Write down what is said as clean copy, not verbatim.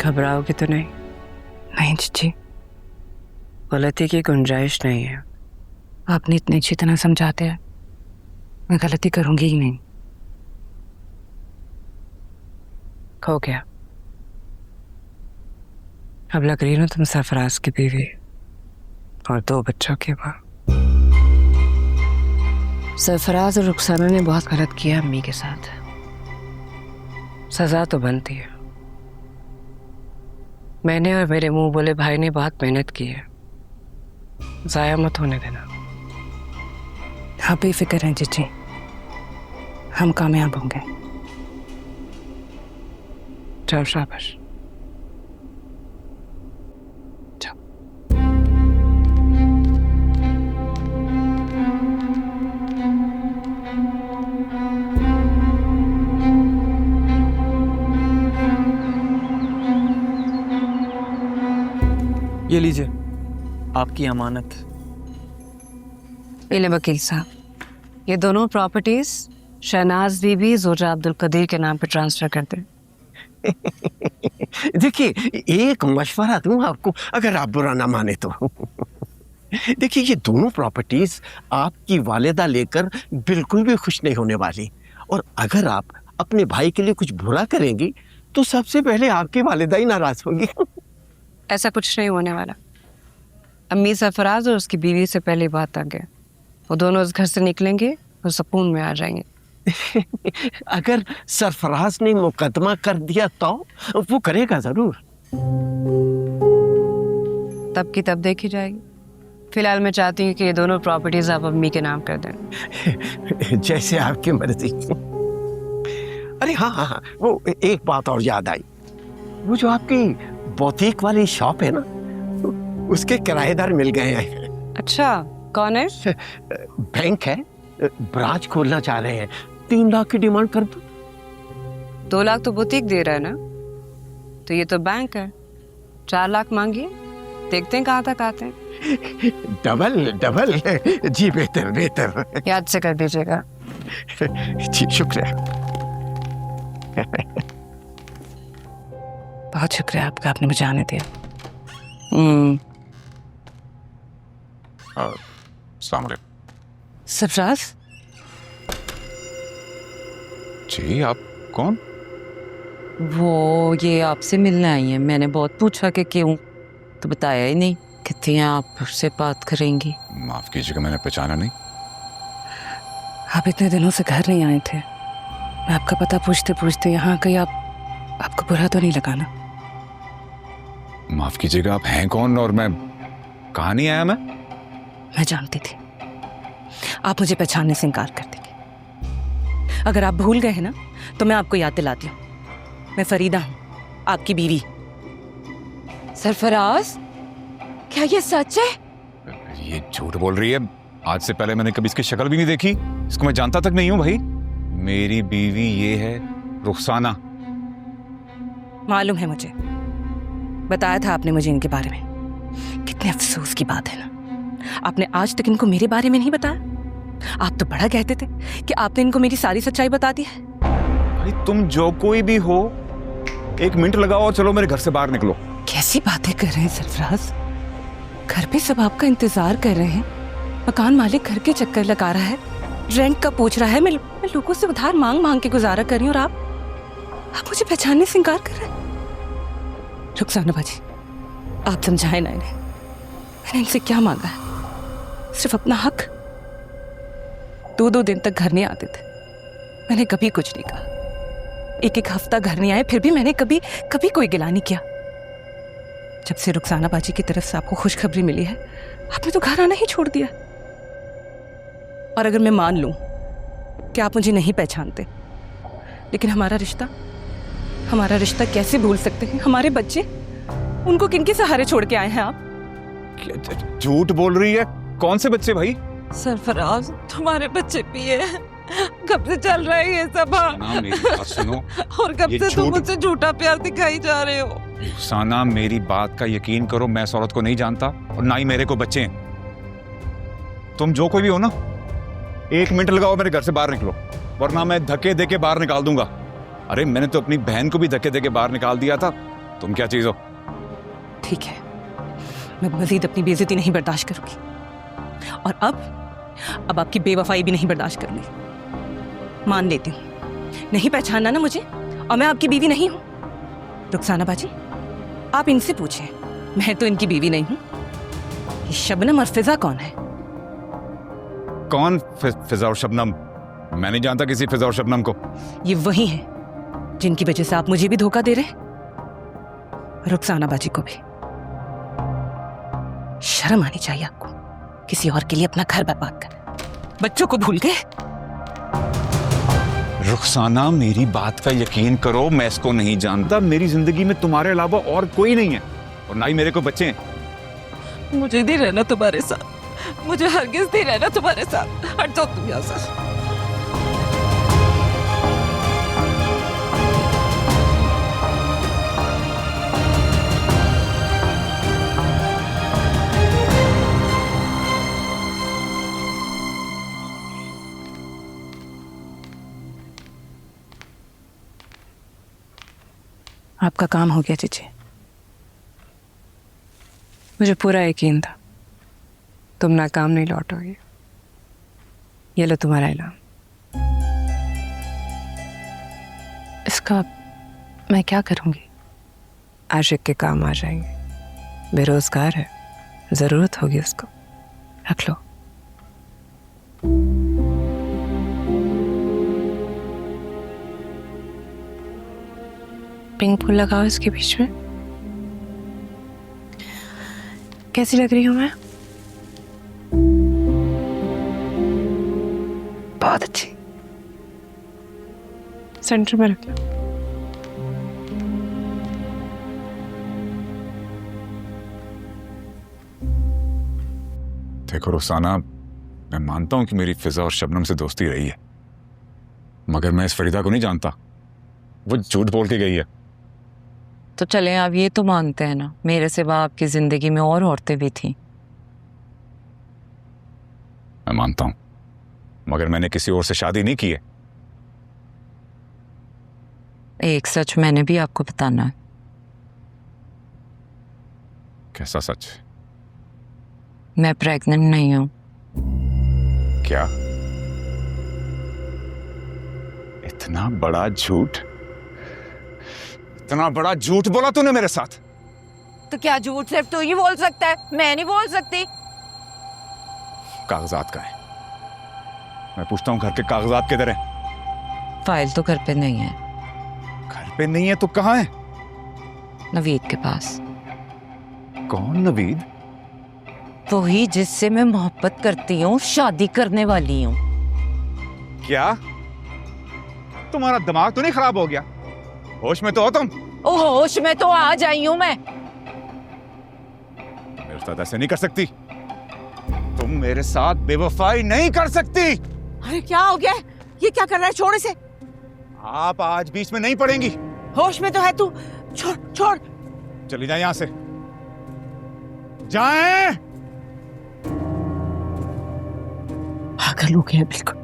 घबराओगे तो नहीं? नहीं जीजी, गलती की गुंजाइश नहीं है। आपने इतनी अच्छी तरह समझाते हैं, मैं गलती करूंगी ही नहीं। हो गया। अब लग रही ना तुम सरफराज की बीवी और 2 बच्चों की माँ। सरफराज और रुखसाना ने बहुत गलत किया अम्मी के साथ। सजा तो बनती है। मैंने और मेरे मुंह बोले भाई ने बहुत मेहनत की है, जाया मत होने देना। आप बेफिक्र हैं जीजी, हम कामयाब होंगे। चल शाबाश। ये लीजिए आपकी अमानत। इले वकील साहब, ये दोनों प्रॉपर्टीज शहनाज बीबी जोजा अब्दुल कदीर के नाम पे ट्रांसफर कर दें। देखिए, एक मशवरा दूं आपको, अगर आप बुरा ना माने तो। देखिए, ये दोनों प्रॉपर्टीज आपकी वालिदा लेकर बिल्कुल भी खुश नहीं होने वाली, और अगर आप अपने भाई के लिए कुछ बुरा करेंगी तो सबसे पहले आपकी वालिदा ही नाराज होंगी। ऐसा कुछ नहीं होने वाला। अम्मी सरफराज और उसकी बीवी से पहले बात आ गया, वो दोनों इस घर से निकलेंगे और सुकून में आ जाएंगे। अगर सरफराज ने मुकदमा कर दिया तो वो करेगा जरूर। तब की तब देखी जाएगी। फिलहाल मैं चाहती हूँ कि ये दोनों प्रॉपर्टीज आप अम्मी के नाम कर दें। जैसे आपकी मर्जी। अरे हाँ हाँ हाँ, वो एक बात और याद आई। वो जो आपकी बुटीक वाली शॉप है ना, उसके किराएदार मिल गए हैं। अच्छा, कौन है? बैंक है, ब्रांच खोलना चाह रहे हैं। 3 लाख की डिमांड कर दो। 2 लाख तो बुटीक दे रहा है ना, तो ये तो बैंक है। 4 लाख मांगिए, देखते हैं कहाँ तक आते हैं। Double double. जी बेहतर बेहतर। याद से कर दीजिएगा। जी शुक्रिया। बहुत शुक्रिया आपका, आपने मुझे आने दिया। अस्सलाम वालेकुम। सरफराज जी, आप कौन? वो ये आपसे मिलने आई हैं। मैंने बहुत पूछा कि क्यों, तो बताया ही नहीं। कहती हैं आपसे बात करेंगी। माफ कीजिएगा, मैंने पहचाना नहीं। आप इतने दिनों से घर नहीं आए थे, मैं आपका पता पूछते पूछते यहाँ गई। आपको बुरा तो नहीं लगा ना? माफ कीजिएगा, आप हैं कौन और मैं कहाँ नहीं आया? मैं जानती थी आप मुझे पहचानने से इनकार कर देंगे। अगर आप भूल गए हैं ना, तो मैं आपको याद दिलाती हूँ, मैं फरीदा हूँ, आपकी बीवी। सरफराज, क्या ये सच है? ये झूठ बोल रही है। आज से पहले मैंने कभी इसकी शक्ल भी नहीं देखी। इसको मैं जानता तक नहीं हूँ भाई। मेरी बीवी ये है रुखसाना। मालूम है मुझे, बताया था आपने मुझे इनके बारे में। कितने अफसोस की बात है ना, आपने आज तक इनको मेरे बारे में नहीं बताया। आप तो बड़ा कहते थे कि आपने इनको मेरी सारी सच्चाई बता दी है। भाई तुम जो कोई भी हो, 1 मिनट लगाओ और चलो मेरे घर से बाहर निकलो। कैसी बातें कर रहे हैं सरफराज? घर पे सब आपका इंतजार कर रहे हैं, मकान मालिक घर के चक्कर लगा रहा है, रेंट का पूछ रहा है, मैं लोगों से उधार मांग मांग के गुजारा कर रही हूँ, और आप मुझे पहचानने से इनकार कर रहे हैं। रुखसाना बाजी, आप समझाएं ना इन्हें। मैंने इनसे क्या मांगा है? सिर्फ अपना हक। 2-2 दिन तक घर नहीं आते थे, मैंने कभी कुछ नहीं कहा। 1-1 हफ्ता घर नहीं आए, फिर भी मैंने कभी कोई गिला नहीं किया। जब से रुखसाना बाजी की तरफ से आपको खुशखबरी मिली है, आपने तो घर आना ही छोड़ दिया। और अगर मैं मान लूं कि आप मुझे नहीं पहचानते, लेकिन हमारा रिश्ता कैसे भूल सकते हैं? हमारे बच्चे, उनको किनके सहारे छोड़ के आए हैं आप? झूठ बोल रही है। कौन से बच्चे भाई? सरफराज, तुम्हारे बच्चे पिए हैं। कब से चल रहा है ये सब? मेरी बात सुनो। और कब से तुम मुझसे झूठा प्यार दिखाई जा रहे हो? रुखसाना, मेरी बात का यकीन करो, मैं इस औरत को नहीं जानता और ना ही मेरे को बच्चे हैं। तुम जो कोई भी हो ना, 1 मिनट लगाओ, मेरे घर से बाहर निकलो, वरना मैं धक्के दे के बाहर निकाल दूंगा। अरे मैंने तो अपनी बहन को भी धक्के दे के बाहर निकाल दिया था, तुम क्या चीज हो? ठीक है, मैं मजीद अपनी बेइज्जती नहीं बर्दाश्त करूंगी और अब आपकी बेवफाई भी नहीं बर्दाश्त करूंगी। मान लेती हूँ, नहीं पहचानना ना मुझे, और मैं आपकी बीवी नहीं हूँ। रुखसाना बाजी, आप इनसे पूछें, मैं तो इनकी बीवी नहीं हूँ। ये शबनम और फिजा कौन है? कौन फिजा और शबनम? मैं नहीं जानता किसी फिजा और शबनम को। ये वही हैं जिनकी वजह से आप मुझे भी धोखा दे रहे हैं, रुखसाना बाजी को भी। शर्म आनी चाहिए आपको, किसी और के लिए अपना घर बर्बाद कर। बच्चों को भूल गए। रुखसाना, मेरी बात का यकीन करो, मैं इसको नहीं जानता। मेरी जिंदगी में तुम्हारे अलावा और कोई नहीं है, और ना ही मेरे को बच्चे हैं। मुझे नहीं रहना तुम्हारे साथ, मुझे हरगिज नहीं रहना तुम्हारे साथ। हट जाओ तुम यहाँ से। आपका काम हो गया चीची। मुझे पूरा यकीन था तुम नाकाम नहीं लौटोगे। ये लो तुम्हारा इनाम। इसका मैं क्या करूंगी? आशिक के काम आ जाएंगे। बेरोजगार है, जरूरत होगी उसको, रख लो। पिंक फूल लगाओ इसके बीच में। कैसी लग रही हूं मैं? बहुत अच्छी। सेंटर में रख लो। देखो रुखसाना, मैं मानता हूं कि मेरी फिजा और शबनम से दोस्ती रही है, मगर मैं इस फरीदा को नहीं जानता। वो झूठ बोल के गई है। तो चलें, आप ये तो मानते हैं ना, मेरे सिवा आपकी जिंदगी में और औरतें भी थीं। मैं मानता हूं, मगर मैंने किसी और से शादी नहीं की है। एक सच मैंने भी आपको बताना है। कैसा सच? मैं प्रेग्नेंट नहीं हूं। क्या? इतना बड़ा झूठ? इतना बड़ा झूठ बोला तूने मेरे साथ? तो क्या झूठ सिर्फ तू ही बोल सकता है, मैं नहीं बोल सकती? कागजात का है। मैं पूछता हूं, घर के कागजात किधर हैं? फाइल तो घर पे नहीं है। घर पे नहीं है तो कहां है? नवीद के पास। कौन नवीद? वही जिससे मैं मोहब्बत करती हूँ, शादी करने वाली हूँ। क्या तुम्हारा दिमाग तो नहीं खराब हो गया? होश में तो हो तुम? ओ होश में तो आ जाई हूँ मैं। मेरे साथ ऐसे नहीं कर सकती। तुम मेरे साथ बेवफाई नहीं कर सकती। अरे क्या हो गया? ये क्या कर रहा है? छोड़ इसे। आप आज बीच में नहीं पड़ेंगी। होश में तो है तू। छोड़ छोड़। चली जाए यहां से। जाएं। पागल हो गया बिल्कुल।